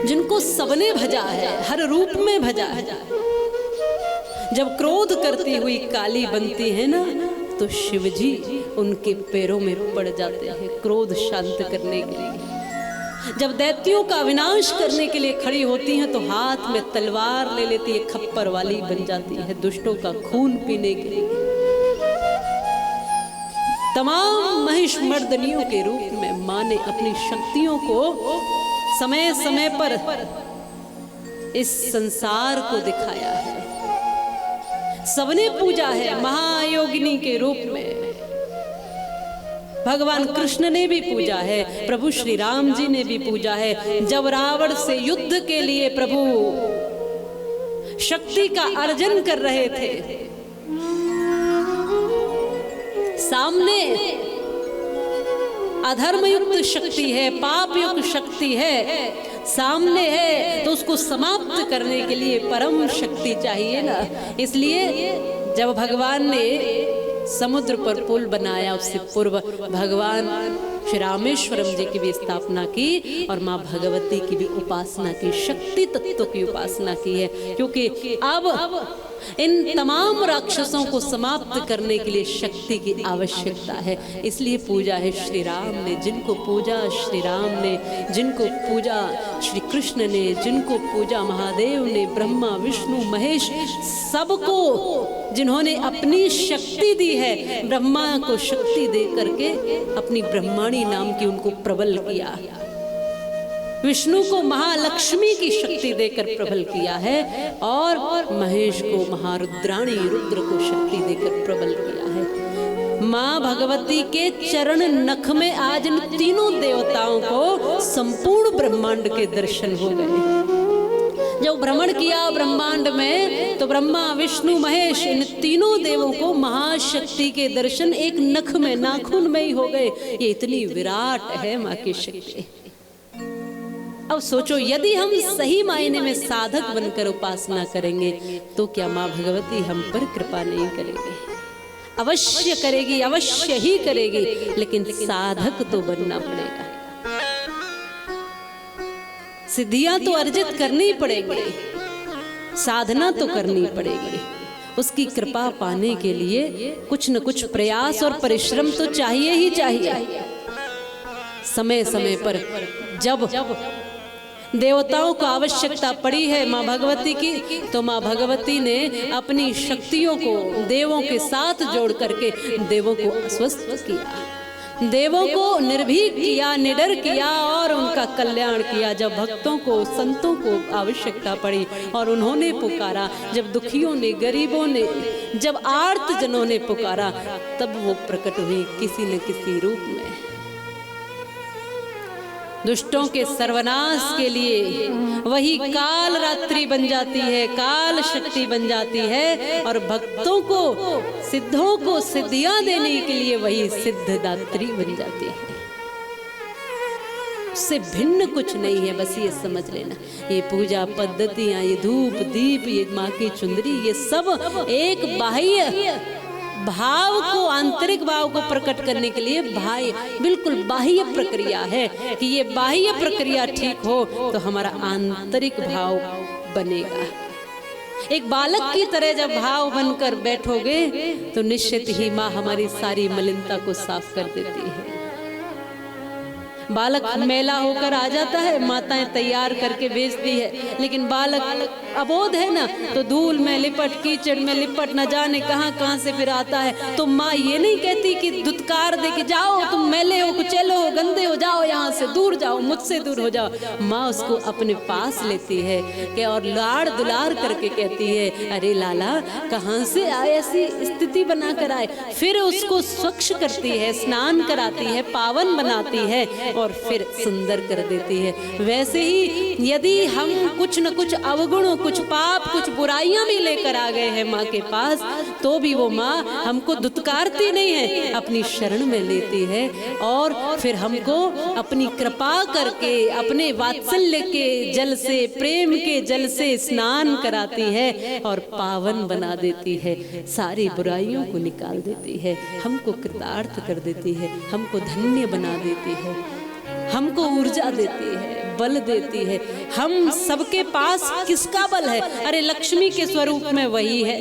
जिनको सबने भजा है, हर रूप में भजा है। जब क्रोध करती हुई काली बनती है ना, तो शिवजी उनके पैरों में पड़ जाते हैं क्रोध शांत करने के लिए। जब दैत्यों का विनाश करने के लिए खड़ी होती हैं, तो हाथ में तलवार ले लेती है, खप्पर वाली बन जाती है दुष्टों का खून पीने के लिए। तमाम महिष मर्दनियों के रूप में मां ने अपनी शक्तियों को समय समय पर इस संसार को दिखाया है। सबने पूजा है, महायोगिनी के रूप में भगवान कृष्ण ने भी पूजा है, प्रभु श्री राम जी ने भी पूजा है। जब रावण से युद्ध के लिए प्रभु शक्ति का अर्जन कर रहे थे, सामने अधर्मयुक्त शक्ति है, पाप युक्त शक्ति है सामने है, तो उसको समाप्त करने के लिए परम शक्ति चाहिए ना। इसलिए जब भगवान ने समुद्र पर पुल बनाया, उससे पूर्व भगवान श्री रामेश्वरम जी की भी स्थापना की और माँ भगवती की भी उपासना की, शक्ति तत्व की उपासना की है। क्योंकि अब इन तमाम राक्षसों को समाप्त करने के लिए शक्ति की आवश्यकता है। इसलिए पूजा है श्री राम ने, जिनको पूजा श्री राम ने, जिनको पूजा श्री कृष्ण ने, जिनको पूजा महादेव ने, ब्रह्मा विष्णु महेश, सबको जिन्होंने अपनी शक्ति दी है, ब्रह्मा को शक्ति दे करके अपनी ब्रह्माणी नाम की उनको प्रबल किया, विष्णु को महालक्ष्मी की शक्ति देकर प्रबल किया है, और महेश को महारुद्राणी रुद्र को शक्ति देकर प्रबल किया है। माँ भगवती के चरण नख में आज इन तीनों देवताओं को संपूर्ण ब्रह्मांड के दर्शन हो गए। जब भ्रमण किया ब्रह्मांड में, तो ब्रह्मा विष्णु महेश इन तीनों देवों को महाशक्ति के दर्शन एक नख में, नाखून में ही हो गए। ये इतनी विराट है माँ की शक्ति। अब सोचो, यदि हम सही मायने में साधक बनकर उपासना करेंगे, तो क्या माँ भगवती हम पर कृपा नहीं करेगी? अवश्य करेगी, अवश्य ही करेगी, लेकिन साधक तो बनना पड़ेगा। सिद्धियां तो अर्जित करनी पड़ेगी, साधना तो करनी पड़ेगी। उसकी कृपा पाने के लिए कुछ न कुछ प्रयास और परिश्रम तो चाहिए ही चाहिए। समय समय पर जब देवताओं को आवश्यकता पड़ी है माँ भगवती की, तो माँ भगवती ने अपनी शक्तियों को देवों के साथ जोड़ करके देवों को आश्वस्त किया, देवों को निर्भीक किया, निडर किया और उनका कल्याण किया। जब भक्तों को, संतों को आवश्यकता पड़ी और उन्होंने पुकारा, जब दुखियों ने, गरीबों ने, जब आर्त जनों ने पुकारा, तब वो प्रकट हुई किसी न किसी रूप में। दुष्टों के सर्वनाश के लिए वही काल रात्रि बन जाती है, काल शक्ति बन जाती है, और भक्तों को, सिद्धों को सिद्धियां देने के लिए वही सिद्धदात्री बन जाती है। उससे भिन्न कुछ नहीं है, बस ये समझ लेना। ये पूजा पद्धतियां, ये धूप दीप, ये माँ की चुंदरी, ये सब एक बाह्य भाव को, आंतरिक भाव को प्रकट करने के लिए बिल्कुल बाह्य प्रक्रिया है कि ये बाह्य प्रक्रिया ठीक हो तो हमारा आंतरिक भाव बनेगा। एक बालक की तरह जब भाव बनकर बैठोगे तो निश्चित ही माँ हमारी सारी मलिनता को साफ कर देती है। बालक मेला होकर आ जाता है, माताएं तैयार करके भेजती है, लेकिन बालक अबोध है ना, तो धूल में लिपट, कीचड़ में लिपट, न जाने कहां कहां से फिर आता है। तो माँ ये नहीं कहती कि दुत्कार दे कि जाओ तुम मेले हो, कुचेलो हो, गंदे हो, जाओ यहाँ से दूर जाओ, मुझसे दूर हो जाओ। माँ उसको अपने पास लेती है कि और लाड़ दुलार करके कहती है, अरे लाला कहाँ से आए, ऐसी स्थिति बना कर आए। फिर उसको स्वच्छ करती है, स्नान कराती है, पावन बनाती है और फिर सुंदर कर देती है। वैसे ही यदि हम कुछ न कुछ अवगुण, कुछ पाप, कुछ बुराइयां भी लेकर आ गए हैं माँ के पास, तो भी वो माँ हमको दुत्कारती नहीं है, अपनी शरण में लेती है और फिर हमको अपनी कृपा करके, अपने वात्सल्य के जल से, प्रेम के जल से स्नान कराती है और पावन बना देती है, सारी बुराइयों को निकाल देती है, हमको कृतार्थ कर देती है, हमको धन्य बना देती है, हमको ऊर्जा देती है, बल देती है। हम सबके पास किसका बल है? अरे लक्ष्मी के स्वरूप में वही है,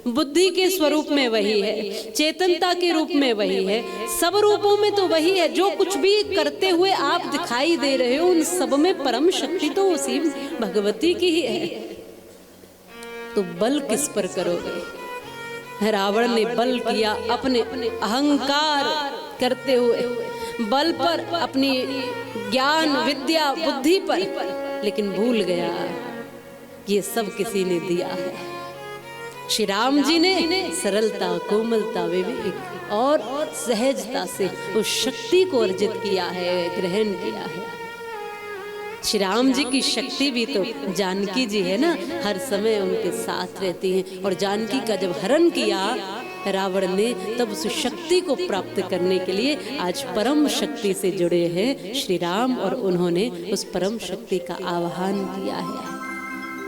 बुद्धि के स्वरूप में वही है, चेतनता के रूप में वही है, सब रूपों में तो वही है। जो कुछ भी करते हुए आप दिखाई दे रहे हो उन सब में परम शक्ति तो उसी भगवती की ही है। तो बल किस पर करोगे? रावण ने बल किया अपने अहंकार करते हुए, बल पर, अपनी ज्ञान विद्या बुद्धि पर, लेकिन भूल गया ये सब किसी ने दिया है। श्री राम जी ने सरलता, कोमलता, विवेक और सहजता से उस शक्ति को अर्जित किया है, ग्रहण किया है। श्री राम जी की शक्ति भी तो जानकी जी है ना, हर समय उनके साथ रहती हैं। और जानकी का जब हरण किया रावण ने, तब उस शक्ति को प्राप्त करने के लिए आज परम शक्ति से जुड़े हैं श्री राम, और उन्होंने उस परम शक्ति का आह्वान किया है।